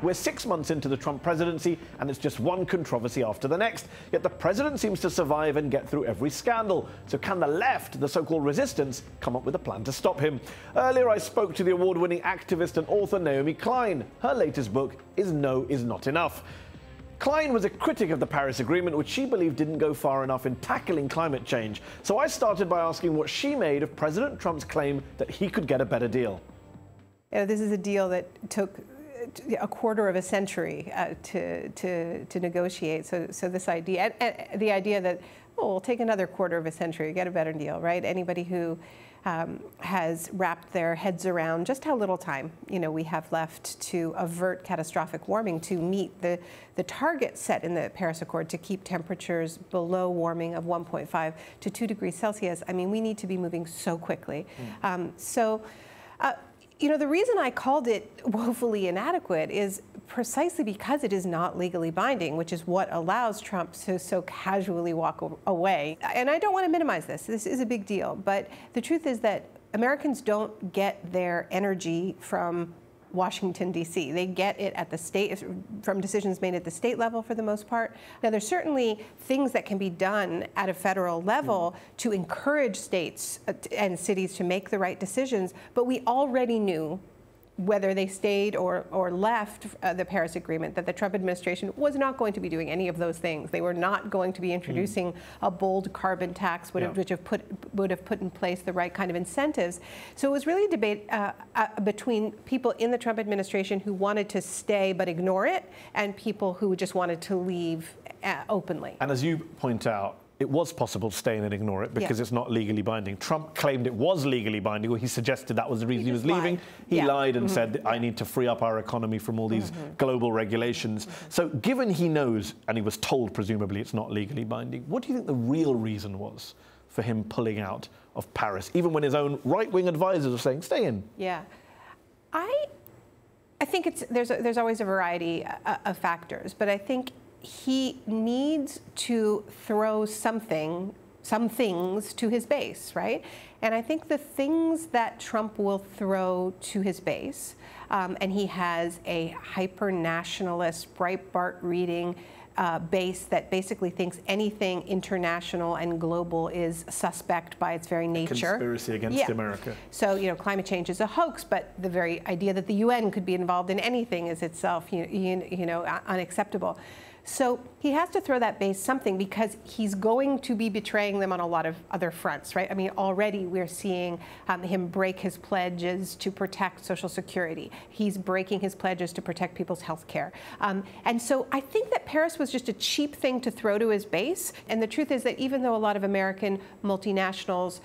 We're 6 months into the Trump presidency, and it's just one controversy after the next. Yet the president seems to survive and get through every scandal. So can the left, the so-called resistance, come up with a plan to stop him? Earlier, I spoke to the award-winning activist and author Naomi Klein. Her latest book is No Is Not Enough. Klein was a critic of the Paris Agreement, which she believed didn't go far enough in tackling climate change. So I started by asking what she made of President Trump's claim that he could get a better deal. This is a deal that took a quarter of a century to negotiate. So this idea, the idea that, oh, we'll take another quarter of a century to get a better deal, right? Anybody who has wrapped their heads around just how little time, we have left to avert catastrophic warming, to meet the target set in the Paris Accord to keep temperatures below warming of 1.5 to 2 degrees Celsius. I mean, we need to be moving so quickly. The reason I called it woefully inadequate is precisely because it is not legally binding, which is what allows Trump to so casually walk away. And I don't want to minimize this. This is a big deal. But the truth is that Americans don't get their energy from Washington, D.C. They get it at the state, from decisions made at the state level for the most part. Now, there's certainly things that can be done at a federal level to encourage states and cities to make the right decisions, but we already knew, whether they stayed or left the Paris Agreement, that the Trump administration was not going to be doing any of those things. They were not going to be introducing a bold carbon tax, which would have put in place the right kind of incentives. So it was really a debate between people in the Trump administration who wanted to stay but ignore it, and people who just wanted to leave openly. And as you point out, it was possible to stay in and ignore it because it's not legally binding. Trump claimed it was legally binding, or he suggested that was the reason he was leaving. He lied and said, I need to free up our economy from all these global regulations. So given he knows, and he was told presumably it's not legally binding, what do you think the real reason was for him pulling out of Paris, even when his own right-wing advisors are saying, stay in? Yeah. I think there's always a variety of factors, but I think he needs to throw some things to his base, right? And I think the things that Trump will throw to his base, and he has a hyper-nationalist, Breitbart reading base that basically thinks anything international and global is suspect by its very nature. Conspiracy against America. So, climate change is a hoax, but the very idea that the UN could be involved in anything is itself, unacceptable. So he has to throw that base something, because he's going to be betraying them on a lot of other fronts, right? I mean, already we're seeing him break his pledges to protect Social Security. He's breaking his pledges to protect people's health care. And so I think that Paris was just a cheap thing to throw to his base. And the truth is that even though a lot of American multinationals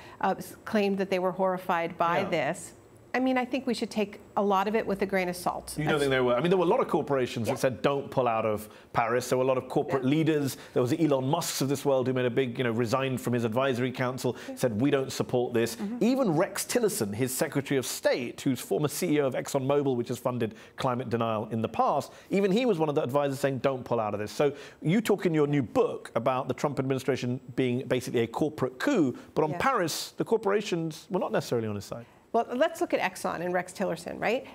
claimed that they were horrified by this, I mean, I think we should take a lot of it with a grain of salt. You don't think there were? I mean, there were a lot of corporations that said don't pull out of Paris. There were a lot of corporate leaders. There was the Elon Musks of this world who made a big, resigned from his advisory council, said we don't support this. Even Rex Tillerson, his Secretary of State, who's former CEO of ExxonMobil, which has funded climate denial in the past, even he was one of the advisors saying don't pull out of this. So you talk in your new book about the Trump administration being basically a corporate coup, but on Paris, the corporations were not necessarily on his side. Well, let's look at Exxon and Rex Tillerson, right?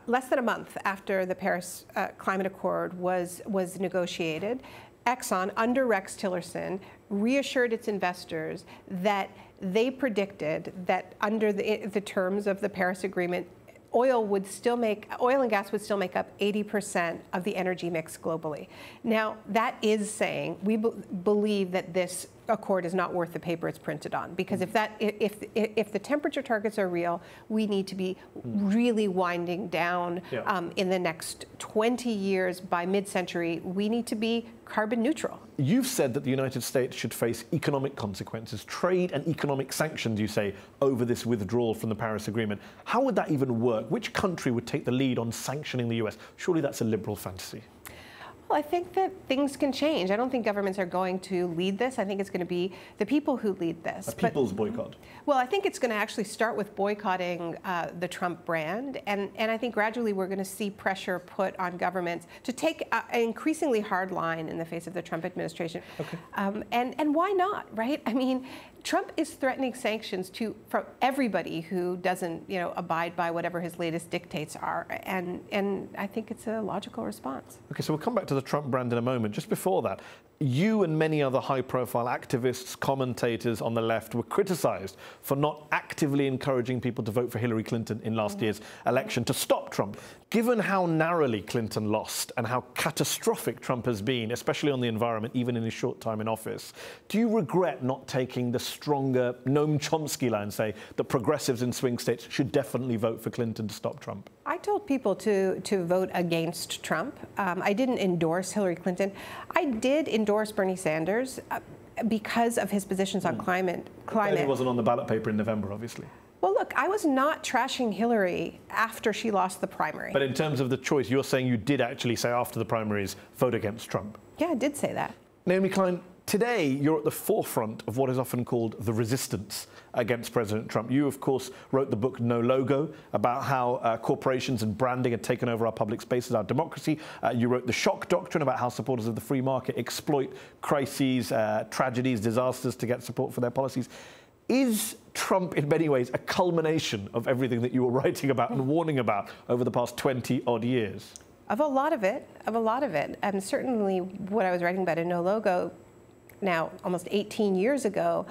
Less than a month after the Paris Climate Accord was negotiated, Exxon, under Rex Tillerson, reassured its investors that they predicted that under the terms of the Paris Agreement, oil and gas would still make up 80% of the energy mix globally. Now, that is saying we believe that this accord is not worth the paper it's printed on, because if the temperature targets are real, we need to be really winding down in the next 20 years. By mid-century, we need to be carbon neutral. You've said that the United States should face economic consequences, trade and economic sanctions, you say, over this withdrawal from the Paris Agreement. How would that even work? Which country would take the lead on sanctioning the US? Surely that's a liberal fantasy. Well, I think that things can change. I don't think governments are going to lead this. I think it's going to be the people who lead this. A people's boycott. Well, I think it's going to actually start with boycotting the Trump brand. And I think gradually we're going to see pressure put on governments to take an increasingly hard line in the face of the Trump administration. Okay. And why not, right? I mean, Trump is threatening sanctions from everybody who doesn't, abide by whatever his latest dictates are, and I think it's a logical response. Okay, so we'll come back to the Trump brand in a moment. Just before that, you and many other high-profile activists, commentators on the left were criticized for not actively encouraging people to vote for Hillary Clinton in last year's election to stop Trump. Given how narrowly Clinton lost and how catastrophic Trump has been, especially on the environment, even in his short time in office, do you regret not taking the stronger Noam Chomsky line, say, that progressives in swing states should definitely vote for Clinton to stop Trump? I told people to vote against Trump. I didn't endorse Hillary Clinton. I did endorse Bernie Sanders because of his positions on climate. He wasn't on the ballot paper in November, obviously. Well, look, I was not trashing Hillary after she lost the primary. But in terms of the choice, you're saying you did actually say after the primaries, vote against Trump. Yeah, I did say that. Naomi Klein, today you're at the forefront of what is often called the resistance against President Trump. You, of course, wrote the book No Logo about how corporations and branding had taken over our public spaces, our democracy. You wrote The Shock Doctrine about how supporters of the free market exploit crises, tragedies, disasters to get support for their policies. Is Trump, in many ways, a culmination of everything that you were writing about and warning about over the past 20-odd years? Of a lot of it. And certainly what I was writing about in No Logo now almost 18 years ago,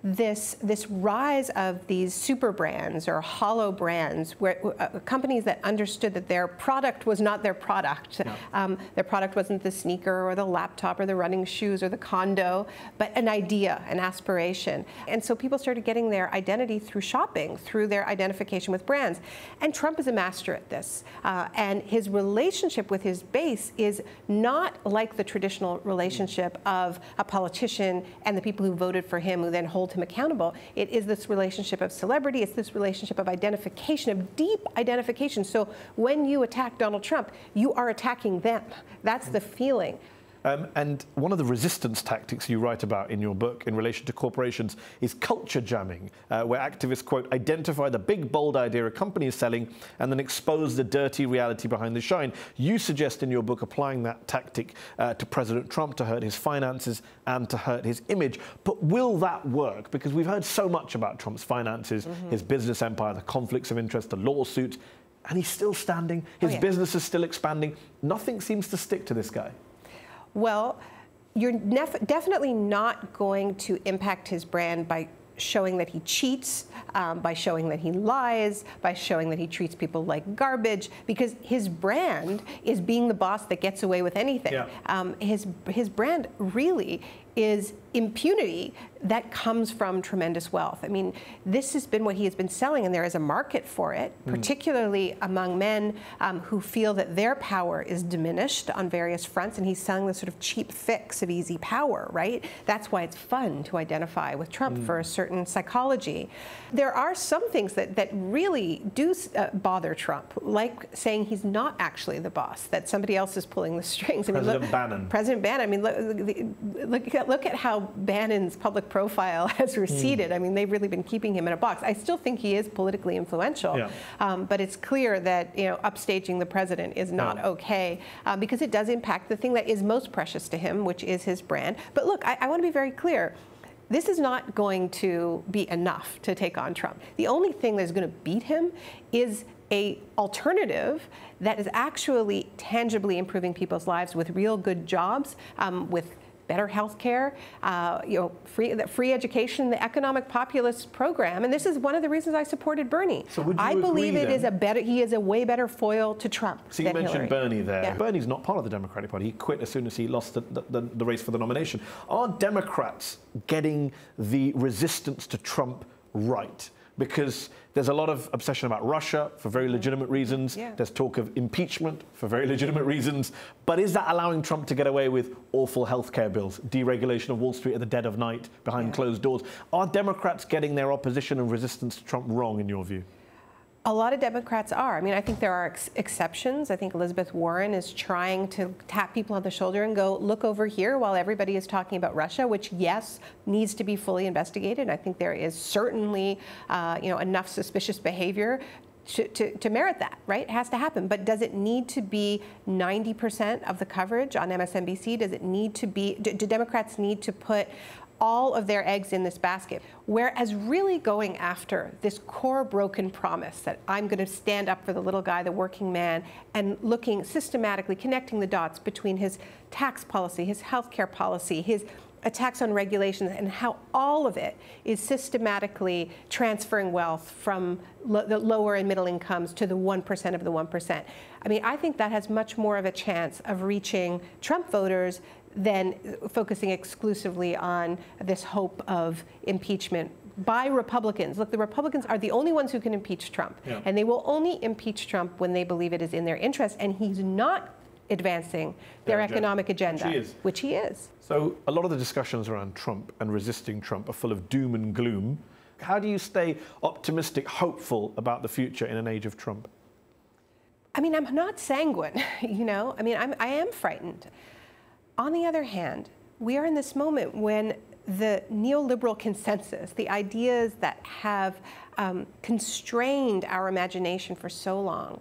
this rise of these super brands or hollow brands, where companies that understood that their product was not their product. No. Their product wasn't the sneaker or the laptop or the running shoes or the condo, but an idea, an aspiration. And so people started getting their identity through shopping, through their identification with brands. And Trump is a master at this. And his relationship with his base is not like the traditional relationship of a politician and the people who voted for him, who then hold him accountable. It is this relationship of celebrity. It's this relationship of identification, of deep identification. So when you attack Donald Trump, you are attacking them. That's the feeling. And one of the resistance tactics you write about in your book in relation to corporations is culture jamming, where activists, quote, identify the big, bold idea a company is selling and then expose the dirty reality behind the shine. You suggest in your book applying that tactic to President Trump to hurt his finances and to hurt his image. But will that work? Because we've heard so much about Trump's finances, his business empire, the conflicts of interest, the lawsuits, and he's still standing. His business is still expanding. Nothing seems to stick to this guy. Well, you're definitely not going to impact his brand by showing that he cheats, by showing that he lies, by showing that he treats people like garbage, because his brand is being the boss that gets away with anything. Yeah. His brand really is impunity that comes from tremendous wealth. I mean, this has been what he has been selling, and there is a market for it, particularly among men who feel that their power is diminished on various fronts, and he's selling this sort of cheap fix of easy power, right? That's why it's fun to identify with Trump for a certain psychology. There are some things that really do bother Trump, like saying he's not actually the boss, that somebody else is pulling the strings. President Bannon. President Bannon. I mean, look at how Bannon's public profile has receded. I mean, they've really been keeping him in a box. I still think he is politically influential, but it's clear that upstaging the president is not okay, because it does impact the thing that is most precious to him, which is his brand. But look, I want to be very clear. This is not going to be enough to take on Trump. The only thing that's going to beat him is an alternative that is actually tangibly improving people's lives with real good jobs, with better health care, free education, the economic populist program. And this is one of the reasons I supported Bernie. So would you I believe it is he is a way better foil to Trump. So you mentioned Bernie there. Yeah. Bernie's not part of the Democratic Party. He quit as soon as he lost the race for the nomination. Are Democrats getting the resistance to Trump right? Because there's a lot of obsession about Russia for very legitimate reasons. Yeah. There's talk of impeachment for very legitimate reasons. But is that allowing Trump to get away with awful healthcare bills, deregulation of Wall Street at the dead of night behind closed doors? Are Democrats getting their opposition and resistance to Trump wrong, in your view? A lot of Democrats are. I mean, I think there are exceptions. I think Elizabeth Warren is trying to tap people on the shoulder and go, look over here, while everybody is talking about Russia, which, yes, needs to be fully investigated. I think there is certainly, enough suspicious behavior to merit that, right? It has to happen. But does it need to be 90% of the coverage on MSNBC? Does it need to be, do Democrats need to put all of their eggs in this basket. Whereas really going after this core broken promise that I'm going to stand up for the little guy, the working man, and looking systematically, connecting the dots between his tax policy, his healthcare policy, his attacks on regulations, and how all of it is systematically transferring wealth from the lower and middle incomes to the 1% of the 1%. I mean, I think that has much more of a chance of reaching Trump voters than focusing exclusively on this hope of impeachment by Republicans. Look, the Republicans are the only ones who can impeach Trump, and they will only impeach Trump when they believe it is in their interest, and he's not advancing their economic agenda, which he is. So a lot of the discussions around Trump and resisting Trump are full of doom and gloom. How do you stay optimistic, hopeful about the future in an age of Trump? I mean, I'm not sanguine, you know? I mean, I am frightened. On the other hand, we are in this moment when the neoliberal consensus, the ideas that have constrained our imagination for so long,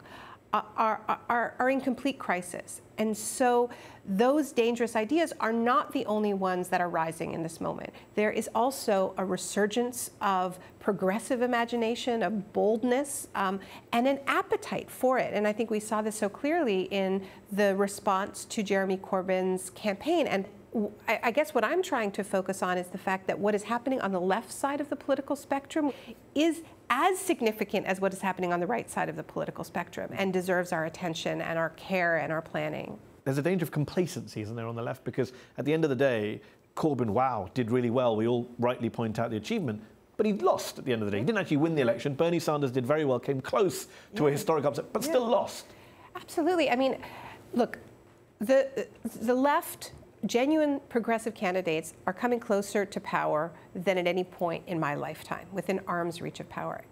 are in complete crisis. And so those dangerous ideas are not the only ones that are rising in this moment. There is also a resurgence of progressive imagination, of boldness, and an appetite for it. And I think we saw this so clearly in the response to Jeremy Corbyn's campaign. And I guess what I'm trying to focus on is the fact that what is happening on the left side of the political spectrum is as significant as what is happening on the right side of the political spectrum and deserves our attention and our care and our planning. There's a danger of complacency, isn't there, on the left? Because at the end of the day, Corbyn, wow, did really well. We all rightly point out the achievement. But he lost at the end of the day. He didn't actually win the election. Bernie Sanders did very well, came close to a historic upset, but still lost. Absolutely. I mean, look, the left, genuine progressive candidates are coming closer to power than at any point in my lifetime, within arm's reach of power.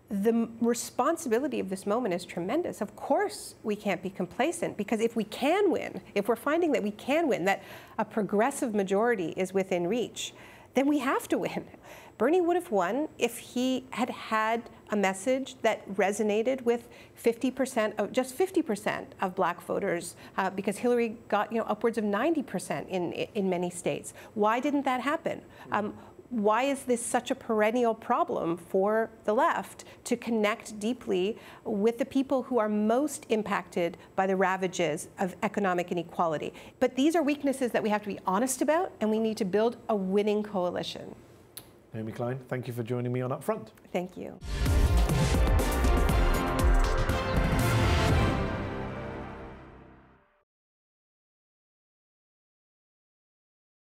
The responsibility of this moment is tremendous. Of course, we can't be complacent, because if we can win, if we're finding that we can win, that a progressive majority is within reach, then we have to win. Bernie would have won if he had had a message that resonated with 50% of, just 50% of black voters, because Hillary got, upwards of 90% in many states. Why didn't that happen? Why is this such a perennial problem for the left to connect deeply with the people who are most impacted by the ravages of economic inequality? But these are weaknesses that we have to be honest about, and we need to build a winning coalition. Naomi Klein, thank you for joining me on UpFront. Thank you.